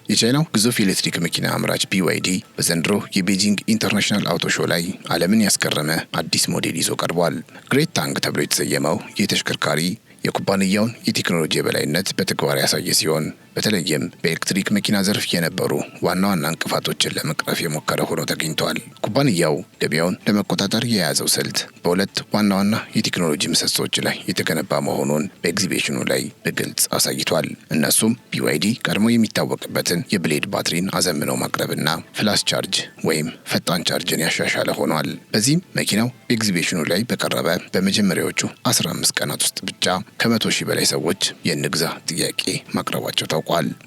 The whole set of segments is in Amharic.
የቻይናው ግዙፍ ኤሌክትሪክ መኪና አምራች BYD በዘንድሮ የቤጂንግ ኢንተርናሽናል አውቶ ሾው ላይ ዓለምን ያስገረመ አዲስ ሞዴል ይዞ ቀርቧል። ግሬት ታንግ ተብሎ የተሰየመው ይህ ተሽከርካሪ የኩባንያውን የቴክኖሎጂ የበላይነት በተግባር ያሳየ ሲሆን በተለይም በኤሌክትሪክ መኪና ዘርፍ የነበሩ ዋና ዋና እንቅፋቶችን ለመቅረፍ የሞከረ ሆኖ ተገኝቷል። ኩባንያው ገበያውን ለመቆጣጠር የያዘው ስልት በሁለት ዋና ዋና የቴክኖሎጂ ምሰሶች ላይ የተገነባ መሆኑን በኤግዚቢሽኑ ላይ በግልጽ አሳይቷል። እነሱም BYD ቀድሞ የሚታወቅበትን የብሌድ ባትሪን አዘምነው ማቅረብና ፍላሽ ቻርጅ ወይም ፈጣን ቻርጅን ያሻሻለ ሆኗል። በዚህም መኪናው በኤግዚቢሽኑ ላይ በቀረበ በመጀመሪያዎቹ 15 ቀናት ውስጥ ብቻ ከ100 ሺህ በላይ ሰዎች የንግዛ ጥያቄ ማቅረባቸው ታውቋል።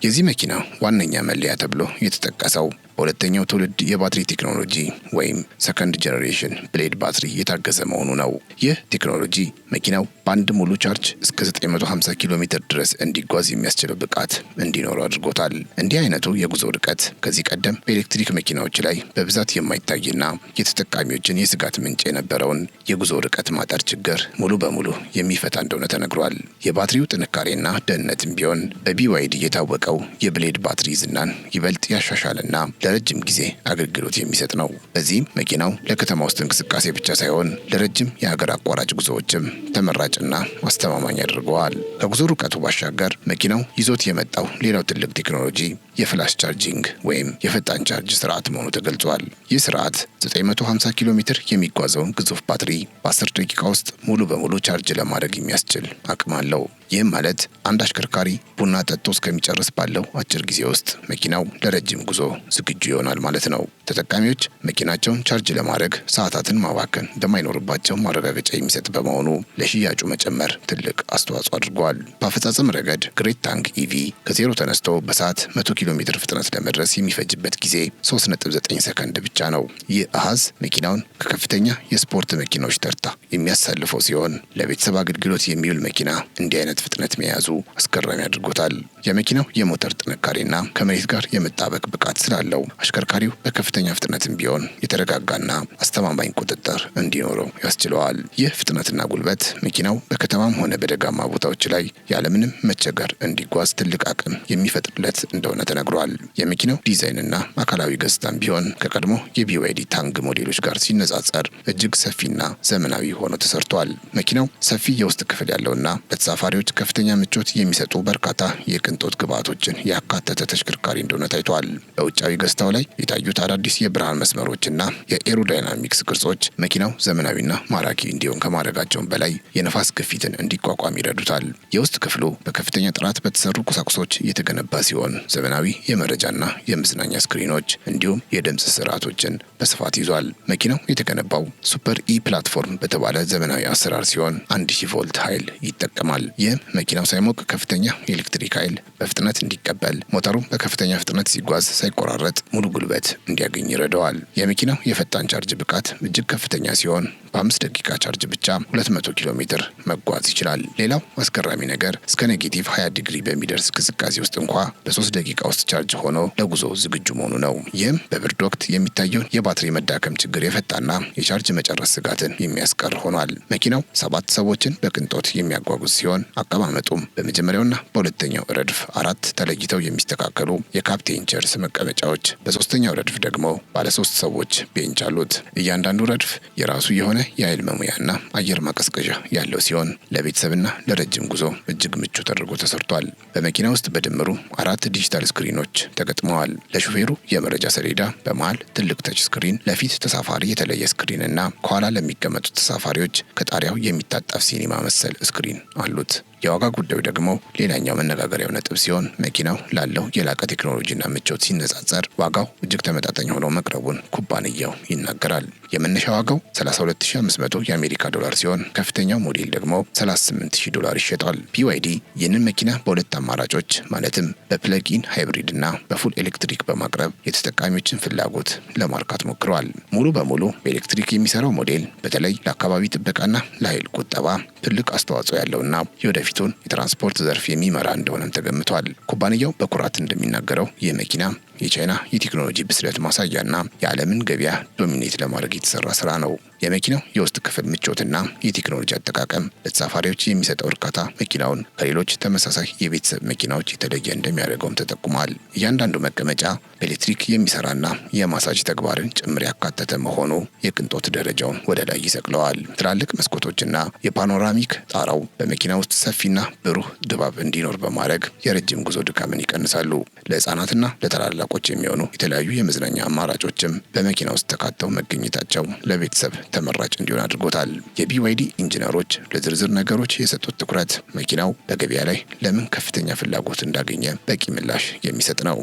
የዚህ መኪና ዋነኛ መለያ ተብሎ የተጠቀሰው በሁለተኛው ትውልድ የባትሪ ቴክኖሎጂ ወይም ሰከንድ ጄኔሬሽን ብሌድ ባትሪ የታገዘ መሆኑ ነው። ይህ ቴክኖሎጂ መኪናው በአንድ ሙሉ ቻርጅ እስከ 950 ኪሎ ሜትር ድረስ እንዲጓዝ የሚያስችለው ብቃት እንዲኖረው አድርጎታል። እንዲህ አይነቱ የጉዞ ርቀት ከዚህ ቀደም በኤሌክትሪክ መኪናዎች ላይ በብዛት የማይታይና የተጠቃሚዎችን የስጋት ምንጭ የነበረውን የጉዞ ርቀት ማጠር ችግር ሙሉ በሙሉ የሚፈታ እንደሆነ ተነግሯል። የባትሪው ጥንካሬና ደህንነትም ቢሆን በBYD የታወቀው የብሌድ ባትሪ ዝናን ይበልጥ ያሻሻልና ለረጅም ጊዜ አገልግሎት የሚሰጥ ነው። በዚህም መኪናው ለከተማ ውስጥ እንቅስቃሴ ብቻ ሳይሆን ለረጅም የሀገር አቋራጭ ጉዞዎችም ተመራጭና አስተማማኝ ያደርገዋል። ከጉዞ ርቀቱ ባሻገር መኪናው ይዞት የመጣው ሌላው ትልቅ ቴክኖሎጂ የፍላሽ ቻርጂንግ ወይም የፈጣን ቻርጅ ስርዓት መሆኑ ተገልጿል። ይህ ስርዓት 950 ኪሎ ሜትር የሚጓዘውን ግዙፍ ባትሪ በ10 ደቂቃ ውስጥ ሙሉ በሙሉ ቻርጅ ለማድረግ የሚያስችል አቅም አለው። ይህም ማለት አንድ አሽከርካሪ ቡና ጠጥቶ እስከሚጨርስ ባለው አጭር ጊዜ ውስጥ መኪናው ለረጅም ጉዞ ዝግጁ ይሆናል ማለት ነው። ተጠቃሚዎች መኪናቸውን ቻርጅ ለማድረግ ሰዓታትን ማባከን እንደማይኖርባቸው ማረጋገጫ የሚሰጥ በመሆኑ ለሽያጩ መጨመር ትልቅ አስተዋጽኦ አድርጓል። በአፈጻጸም ረገድ ግሬት ታንግ ኢቪ ከዜሮ ተነስቶ በሰዓት 100 ኪሎ ሜትር ፍጥነት ለመድረስ የሚፈጅበት ጊዜ 3.9 ሰከንድ ብቻ ነው። ይህ አሃዝ መኪናውን ከከፍተኛ የስፖርት መኪናዎች ተርታ የሚያሳልፈው ሲሆን ለቤተሰብ አገልግሎት የሚውል መኪና እንዲህ አይነት ፍጥነት መያዙ አስገራሚ አድርጎታል። የመኪናው የሞተር ጥንካሬና ከመሬት ጋር የመጣበቅ ብቃት ስላለው አሽከርካሪው በከፍተኛ ፍጥነትም ቢሆን የተረጋጋና አስተማማኝ ቁጥጥር እንዲኖረው ያስችለዋል። ይህ ፍጥነትና ጉልበት መኪናው በከተማም ሆነ በደጋማ ቦታዎች ላይ ያለምንም መቸገር እንዲጓዝ ትልቅ አቅም የሚፈጥርለት እንደሆነ ተነግሯል። የመኪናው ዲዛይንና አካላዊ ገጽታም ቢሆን ከቀድሞ የBYD ታንግ ሞዴሎች ጋር ሲነጻጸር እጅግ ሰፊና ዘመናዊ ሆኖ ተሰርቷል። መኪናው ሰፊ የውስጥ ክፍል ያለውና ለተሳፋሪዎች ከፍተኛ ምቾት የሚሰጡ በርካታ የቅንጦት ግብዓቶችን ያካተተ ተሽከርካሪ እንደሆነ ታይቷል። በውጫዊ ገጽታው ላይ የታዩት አዳዲስ የብርሃን መስመሮችና የኤሮዳይናሚክስ ቅርጾች መኪናው ዘመናዊና ማራኪ እንዲሆን ከማድረጋቸውም በላይ የነፋስ ግፊትን እንዲቋቋም ይረዱታል። የውስጥ ክፍሉ በከፍተኛ ጥራት በተሰሩ ቁሳቁሶች የተገነባ ሲሆን ዘመናዊ የመረጃና የመዝናኛ ስክሪኖች እንዲሁም የድምጽ ስርዓቶችን በስፋት ይዟል። መኪናው የተገነባው ሱፐር ኢ ፕላትፎርም በተባለ ዘመናዊ አሰራር ሲሆን 1000 ቮልት ኃይል ይጠቀማል። ይህም መኪናው ሳይሞቅ ከፍተኛ የኤሌክትሪክ ኃይል በፍጥነት እንዲቀበል፣ ሞተሩ በከፍተኛ ፍጥነት ሲጓዝ ሳይቆራረጥ ሙሉ ጉልበት እንዲያገኝ ይረዳዋል። የመኪናው የፈጣን ቻርጅ ብቃት እጅግ ከፍተኛ ሲሆን በ5 ደቂቃ ቻርጅ ብቻ 200 ኪሎ ሜትር መጓዝ ይችላል። ሌላው አስገራሚ ነገር እስከ ኔጌቲቭ 20 ዲግሪ በሚደርስ ቅዝቃዜ ውስጥ እንኳ በ3 ደቂቃ ውስጥ ቻርጅ ሆኖ ለጉዞ ዝግጁ መሆኑ ነው። ይህም በብርድ ወቅት የሚታየውን የባትሪ መዳከም ችግር የፈታና የቻርጅ መጨረስ ስጋትን የሚያስቀር ሆኗል። መኪናው 7 ሰዎችን በቅንጦት የሚያጓጉዝ ሲሆን አቀማመጡም በመጀመሪያውና በሁለተኛው ረድፍ 4 ተለይተው የሚስተካከሉ የካፕቴን ቸርስ መቀመጫዎች፣ በሶስተኛው ረድፍ ደግሞ ባለ 3 ሰዎች ቤንች አሉት። እያንዳንዱ ረድፍ የራሱ የሆነ የኃይል መሙያና አየር ማቀዝቀዣ ያለው ሲሆን ለቤተሰብና ለረጅም ጉዞ እጅግ ምቹ ተደርጎ ተሰርቷል። በመኪና ውስጥ በድምሩ 4 ዲጂታል ስክሪኖች ተገጥመዋል። ለሹፌሩ የመረጃ ሰሌዳ፣ በመሃል ትልቅ ተች ስክሪን፣ ለፊት ተሳፋሪ የተለየ ስክሪን እና ከኋላ ለሚቀመጡት ተሳፋሪዎች ከጣሪያው የሚታጠፍ ሲኒማ መሰል ስክሪን አሉት። የዋጋ ጉዳዩ ደግሞ ሌላኛው መነጋገሪያው ነጥብ ሲሆን መኪናው ላለው የላቀ ቴክኖሎጂና ምቾት ሲነጻጸር ዋጋው እጅግ ተመጣጣኝ ሆኖ መቅረቡን ኩባንያው ይናገራል። የመነሻ ዋጋው 32500 የአሜሪካ ዶላር ሲሆን ከፍተኛው ሞዴል ደግሞ 38000 ዶላር ይሸጣል። BYD ይህንን መኪና በሁለት አማራጮች ማለትም በፕለጊን ሃይብሪድ እና በፉል ኤሌክትሪክ በማቅረብ የተጠቃሚዎችን ፍላጎት ለማርካት ሞክረዋል። ሙሉ በሙሉ በኤሌክትሪክ የሚሰራው ሞዴል በተለይ ለአካባቢ ጥበቃና ለኃይል ቁጠባ ትልቅ አስተዋጽኦ ያለውና የወደፊቱን የትራንስፖርት ዘርፍ የሚመራ እንደሆነም ተገምቷል። ኩባንያው በኩራት እንደሚናገረው ይህ መኪና የቻይና የቴክኖሎጂ ብስለት ማሳያና የዓለምን ገበያ ዶሚኔት ለማድረግ የተሰራ ስራ ነው። የመኪናው የውስጥ ክፍል ምቾትና የቴክኖሎጂ አጠቃቀም ለተሳፋሪዎች የሚሰጠው እርካታ መኪናውን ከሌሎች ተመሳሳይ የቤተሰብ መኪናዎች የተለየ እንደሚያደርገውም ተጠቁሟል። እያንዳንዱ መቀመጫ በኤሌክትሪክ የሚሰራና የማሳጅ ተግባርን ጭምር ያካተተ መሆኑ የቅንጦት ደረጃውን ወደ ላይ ይሰቅለዋል። ትላልቅ መስኮቶችና የፓኖራሚክ ጣራው በመኪና ውስጥ ሰፊና ብሩህ ድባብ እንዲኖር በማድረግ የረጅም ጉዞ ድካምን ይቀንሳሉ። ለህፃናትና ለታላላቆች የሚሆኑ የተለያዩ የመዝናኛ አማራጮችም በመኪና ውስጥ ተካተው መገኘታቸው ለቤተሰብ ተመራጭ እንዲሆን አድርጎታል። የቢዋይዲ ኢንጂነሮች ለዝርዝር ነገሮች የሰጡት ትኩረት መኪናው በገበያ ላይ ለምን ከፍተኛ ፍላጎት እንዳገኘ በቂ ምላሽ የሚሰጥ ነው።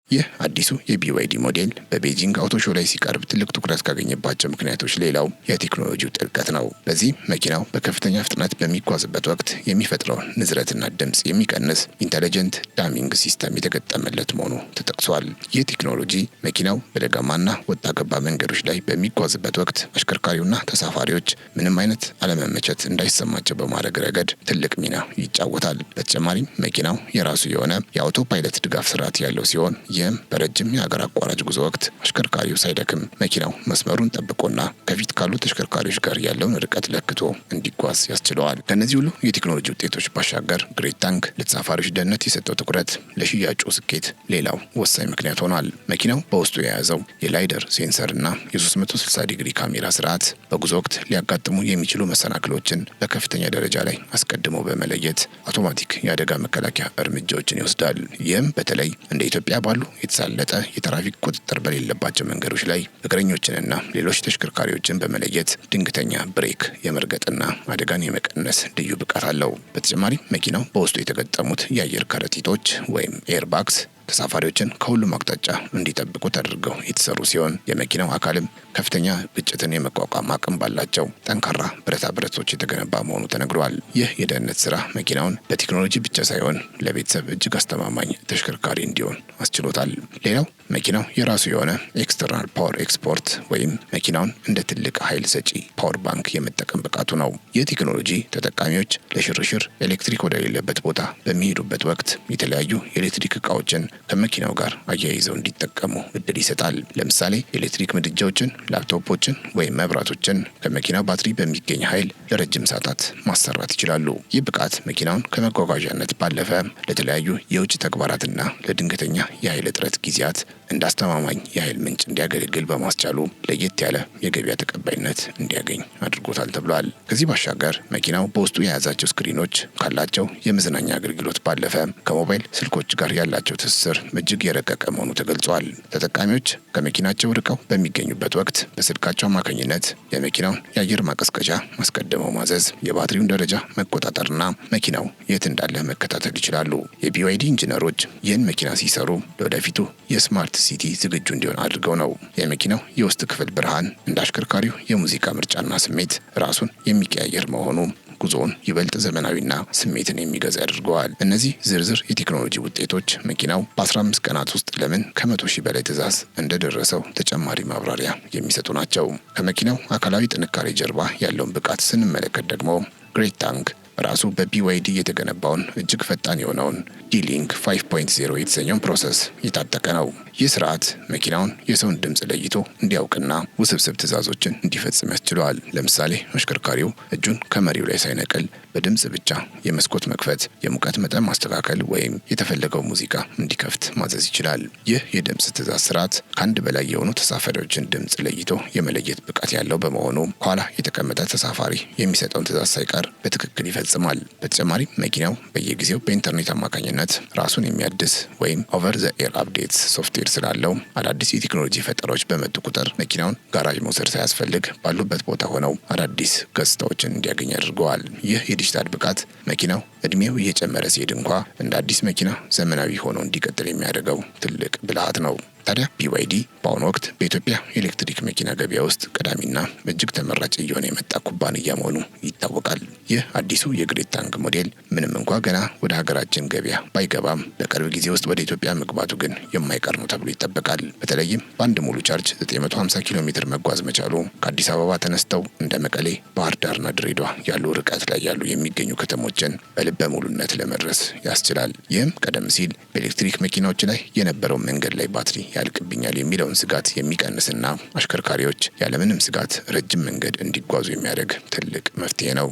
ይህ አዲሱ የቢዋይዲ ሞዴል በቤጂንግ አውቶ ሾው ላይ ሲቀርብ ትልቅ ትኩረት ካገኘባቸው ምክንያቶች ሌላው የቴክኖሎጂው ጥልቀት ነው። በዚህ መኪናው በከፍተኛ ፍጥነት በሚጓዝበት ወቅት የሚፈጥረውን ንዝረትና ድምፅ የሚቀንስ ኢንተለጀንት ዳሚንግ ሲስተም የተገጠመለት መሆኑ ተጠቅሷል። ይህ ቴክኖሎጂ መኪናው በደጋማና ወጣ ገባ መንገዶች ላይ በሚጓዝበት ወቅት አሽከርካሪውና ተሳፋሪዎች ምንም አይነት አለመመቸት እንዳይሰማቸው በማድረግ ረገድ ትልቅ ሚና ይጫወታል። በተጨማሪም መኪናው የራሱ የሆነ የአውቶ ፓይለት ድጋፍ ስርዓት ያለው ሲሆን ይህም በረጅም የሀገር አቋራጭ ጉዞ ወቅት አሽከርካሪው ሳይደክም መኪናው መስመሩን ጠብቆና ከፊት ካሉ ተሽከርካሪዎች ጋር ያለውን ርቀት ለክቶ እንዲጓዝ ያስችለዋል። ከእነዚህ ሁሉ የቴክኖሎጂ ውጤቶች ባሻገር ግሬት ታንግ ለተሳፋሪዎች ደህንነት የሰጠው ትኩረት ለሽያጩ ስኬት ሌላው ወሳኝ ምክንያት ሆኗል። መኪናው በውስጡ የያዘው የላይደር ሴንሰርና የ360 ዲግሪ ካሜራ ስርዓት በጉዞ ወቅት ሊያጋጥሙ የሚችሉ መሰናክሎችን በከፍተኛ ደረጃ ላይ አስቀድሞ በመለየት አውቶማቲክ የአደጋ መከላከያ እርምጃዎችን ይወስዳል። ይህም በተለይ እንደ ኢትዮጵያ ባሉ የተሳለጠ የትራፊክ ቁጥጥር በሌለባቸው መንገዶች ላይ እግረኞችንና ሌሎች ተሽከርካሪዎችን በመለየት ድንገተኛ ብሬክ የመርገጥና አደጋን የመቀነስ ልዩ ብቃት አለው። በተጨማሪም መኪናው በውስጡ የተገጠሙት የአየር ከረጢቶች ወይም ኤርባግስ ተሳፋሪዎችን ከሁሉም አቅጣጫ እንዲጠብቁ ተደርገው የተሰሩ ሲሆን የመኪናው አካልም ከፍተኛ ግጭትን የመቋቋም አቅም ባላቸው ጠንካራ ብረታ ብረቶች የተገነባ መሆኑ ተነግሯል። ይህ የደህንነት ስራ መኪናውን በቴክኖሎጂ ብቻ ሳይሆን ለቤተሰብ እጅግ አስተማማኝ ተሽከርካሪ እንዲሆን አስችሎታል። ሌላው መኪናው የራሱ የሆነ ኤክስተርናል ፓወር ኤክስፖርት ወይም መኪናውን እንደ ትልቅ ኃይል ሰጪ ፓወር ባንክ የመጠቀም ብቃቱ ነው። ይህ ቴክኖሎጂ ተጠቃሚዎች ለሽርሽር ኤሌክትሪክ ወደሌለበት ቦታ በሚሄዱበት ወቅት የተለያዩ የኤሌክትሪክ እቃዎችን ከመኪናው ጋር አያይዘው እንዲጠቀሙ እድል ይሰጣል። ለምሳሌ ኤሌክትሪክ ምድጃዎችን፣ ላፕቶፖችን ወይም መብራቶችን ከመኪናው ባትሪ በሚገኝ ኃይል ለረጅም ሰዓታት ማሰራት ይችላሉ። ይህ ብቃት መኪናውን ከመጓጓዣነት ባለፈ ለተለያዩ የውጭ ተግባራትና ለድንገተኛ የኃይል እጥረት ጊዜያት እንደ አስተማማኝ የኃይል ምንጭ እንዲያገለግል በማስቻሉ ለየት ያለ የገበያ ተቀባይነት እንዲያገኝ አድርጎታል ተብሏል። ከዚህ ባሻገር መኪናው በውስጡ የያዛቸው ስክሪኖች ካላቸው የመዝናኛ አገልግሎት ባለፈ ከሞባይል ስልኮች ጋር ያላቸው ትስስር እጅግ የረቀቀ መሆኑ ተገልጿል። ተጠቃሚዎች ከመኪናቸው ርቀው በሚገኙበት ወቅት በስልካቸው አማካኝነት የመኪናውን የአየር ማቀዝቀዣ አስቀድመው ማዘዝ፣ የባትሪውን ደረጃ መቆጣጠርና መኪናው የት እንዳለ መከታተል ይችላሉ። የቢዋይዲ ኢንጂነሮች ይህን መኪና ሲሰሩ ለወደፊቱ የስማርት ሲቲ ዝግጁ እንዲሆን አድርገው ነው። የመኪናው የውስጥ ክፍል ብርሃን እንደ አሽከርካሪው የሙዚቃ ምርጫና ስሜት ራሱን የሚቀያየር መሆኑ ጉዞውን ይበልጥ ዘመናዊና ስሜትን የሚገዛ ያደርገዋል። እነዚህ ዝርዝር የቴክኖሎጂ ውጤቶች መኪናው በ15 ቀናት ውስጥ ለምን ከ100,000 በላይ ትዕዛዝ እንደደረሰው ተጨማሪ ማብራሪያ የሚሰጡ ናቸው። ከመኪናው አካላዊ ጥንካሬ ጀርባ ያለውን ብቃት ስንመለከት ደግሞ ግሬት ታንግ ራሱ በቢዋይዲ የተገነባውን እጅግ ፈጣን የሆነውን ዲ-ሊንክ 5.0 የተሰኘውን ፕሮሰስ የታጠቀ ነው። ይህ ስርዓት መኪናውን የሰውን ድምፅ ለይቶ እንዲያውቅና ውስብስብ ትዕዛዞችን እንዲፈጽም ያስችለዋል። ለምሳሌ አሽከርካሪው እጁን ከመሪው ላይ ሳይነቅል በድምፅ ብቻ የመስኮት መክፈት፣ የሙቀት መጠን ማስተካከል ወይም የተፈለገው ሙዚቃ እንዲከፍት ማዘዝ ይችላል። ይህ የድምፅ ትዕዛዝ ስርዓት ከአንድ በላይ የሆኑ ተሳፋሪዎችን ድምፅ ለይቶ የመለየት ብቃት ያለው በመሆኑ ኋላ የተቀመጠ ተሳፋሪ የሚሰጠውን ትዕዛዝ ሳይቀር በትክክል ይፈጽማል። በተጨማሪም መኪናው በየጊዜው በኢንተርኔት አማካኝነት ራሱን የሚያድስ ወይም ኦቨር ዘ ኤር አፕዴትስ ሶፍትዌር ስላለው አዳዲስ የቴክኖሎጂ ፈጠራዎች በመጡ ቁጥር መኪናውን ጋራጅ መውሰድ ሳያስፈልግ ባሉበት ቦታ ሆነው አዳዲስ ገጽታዎችን እንዲያገኝ አድርገዋል። ይህ የዲጂታል ብቃት መኪናው እድሜው እየጨመረ ሲሄድ እንኳ እንደ አዲስ መኪና ዘመናዊ ሆኖ እንዲቀጥል የሚያደርገው ትልቅ ብልሃት ነው። ታዲያ ቢዋይዲ በአሁኑ ወቅት በኢትዮጵያ ኤሌክትሪክ መኪና ገበያ ውስጥ ቀዳሚና እጅግ ተመራጭ እየሆነ የመጣ ኩባንያ መሆኑ ይታወቃል። ይህ አዲሱ የግሬት ታንግ ሞዴል ምንም እንኳ ገና ወደ ሀገራችን ገበያ ባይገባም በቅርብ ጊዜ ውስጥ ወደ ኢትዮጵያ መግባቱ ግን የማይቀር ነው ተብሎ ይጠበቃል። በተለይም በአንድ ሙሉ ቻርጅ 950 ኪሎ ሜትር መጓዝ መቻሉ ከአዲስ አበባ ተነስተው እንደ መቀሌ፣ ባህር ዳርና ድሬዳዋ ያሉ ርቀት ላይ ያሉ የሚገኙ ከተሞችን በልበ ሙሉነት ለመድረስ ያስችላል። ይህም ቀደም ሲል በኤሌክትሪክ መኪናዎች ላይ የነበረው መንገድ ላይ ባትሪ ያልቅብኛል የሚለውን ስጋት የሚቀንስና አሽከርካሪዎች ያለምንም ስጋት ረጅም መንገድ እንዲጓዙ የሚያደርግ ትልቅ መፍትሄ ነው።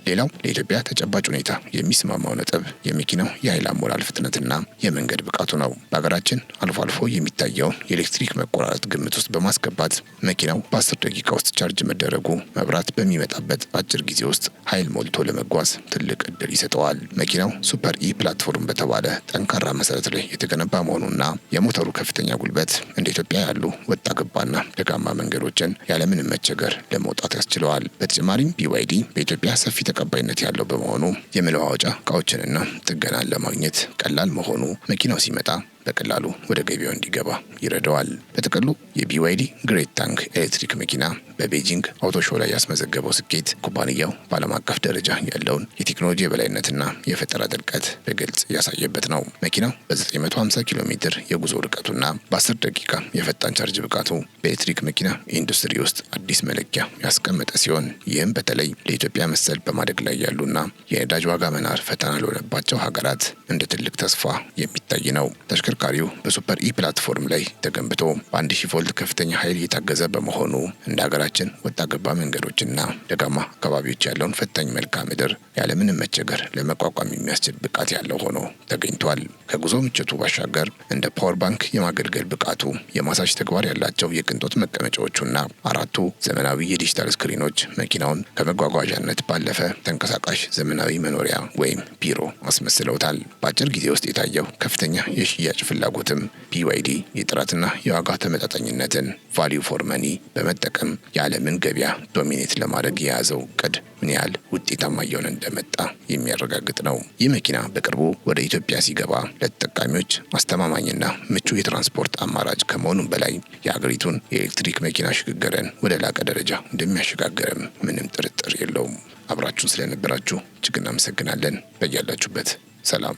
ሌላው ለኢትዮጵያ ተጨባጭ ሁኔታ የሚስማማው ነጥብ የመኪናው የኃይል አሞላል ፍጥነትና የመንገድ ብቃቱ ነው። በሀገራችን አልፎ አልፎ የሚታየውን የኤሌክትሪክ መቆራረጥ ግምት ውስጥ በማስገባት መኪናው በ10 ደቂቃ ውስጥ ቻርጅ መደረጉ መብራት በሚመጣበት አጭር ጊዜ ውስጥ ኃይል ሞልቶ ለመጓዝ ትልቅ እድል ይሰጠዋል። መኪናው ሱፐር ኢ ፕላትፎርም በተባለ ጠንካራ መሰረት ላይ የተገነባ መሆኑና የሞተሩ ከፍተኛ ጉልበት እንደ ኢትዮጵያ ያሉ ወጣ ገባና ደጋማ መንገዶችን ያለምንም መቸገር ለመውጣት ያስችለዋል። በተጨማሪም BYD በኢትዮጵያ ሰፊ ተቀባይነት ያለው በመሆኑ የመለዋወጫ እቃዎችንና ጥገናን ለማግኘት ቀላል መሆኑ መኪናው ሲመጣ በቀላሉ ወደ ገበያው እንዲገባ ይረዳዋል። በጥቅሉ የBYD ግሬት ታንግ ኤሌክትሪክ መኪና በቤጂንግ አውቶ ሾው ላይ ያስመዘገበው ስኬት ኩባንያው በዓለም አቀፍ ደረጃ ያለውን የቴክኖሎጂ የበላይነትና የፈጠራ ጥልቀት በግልጽ ያሳየበት ነው። መኪናው በ950 ኪሎ ሜትር የጉዞ ርቀቱና በ10 ደቂቃ የፈጣን ቻርጅ ብቃቱ በኤሌክትሪክ መኪና ኢንዱስትሪ ውስጥ አዲስ መለኪያ ያስቀመጠ ሲሆን ይህም በተለይ ለኢትዮጵያ መሰል በማደግ ላይ ያሉና የነዳጅ ዋጋ መናር ፈተና ለሆነባቸው ሀገራት እንደ ትልቅ ተስፋ የሚታይ ነው። ተሽከርካሪው በሱፐር ኢ ፕላትፎርም ላይ ተገንብቶ በ1000 ቮልት ከፍተኛ ኃይል የታገዘ በመሆኑ እንደ ሀገራችን ወጣ ገባ መንገዶችና ደጋማ አካባቢዎች ያለውን ፈታኝ መልክዓ ምድር ያለምንም መቸገር ለመቋቋም የሚያስችል ብቃት ያለው ሆኖ ተገኝቷል። ከጉዞ ምቾቱ ባሻገር እንደ ፓወር ባንክ የማገልገል ብቃቱ፣ የማሳጅ ተግባር ያላቸው የቅንጦት መቀመጫዎቹና 4ቱ ዘመናዊ የዲጂታል ስክሪኖች መኪናውን ከመጓጓዣነት ባለፈ ተንቀሳቃሽ ዘመናዊ መኖሪያ ወይም ቢሮ አስመስለውታል። በአጭር ጊዜ ውስጥ የታየው ከፍተኛ የሽያጭ ፍላጎትም BYD የጥራትና የዋጋ ተመጣጣኝነትን ቫልዩ ፎር መኒ በመጠቀም የዓለምን ገበያ ዶሚኔት ለማድረግ የያዘው እቅድ ምን ያህል ውጤታማ እየሆነ እንደመጣ የሚያረጋግጥ ነው። ይህ መኪና በቅርቡ ወደ ኢትዮጵያ ሲገባ ለተጠቃሚዎች አስተማማኝና ምቹ የትራንስፖርት አማራጭ ከመሆኑም በላይ የሀገሪቱን የኤሌክትሪክ መኪና ሽግግርን ወደ ላቀ ደረጃ እንደሚያሸጋግርም ምንም ጥርጥር የለውም። አብራችሁን ስለነበራችሁ እጅግ እናመሰግናለን። በያላችሁበት ሰላም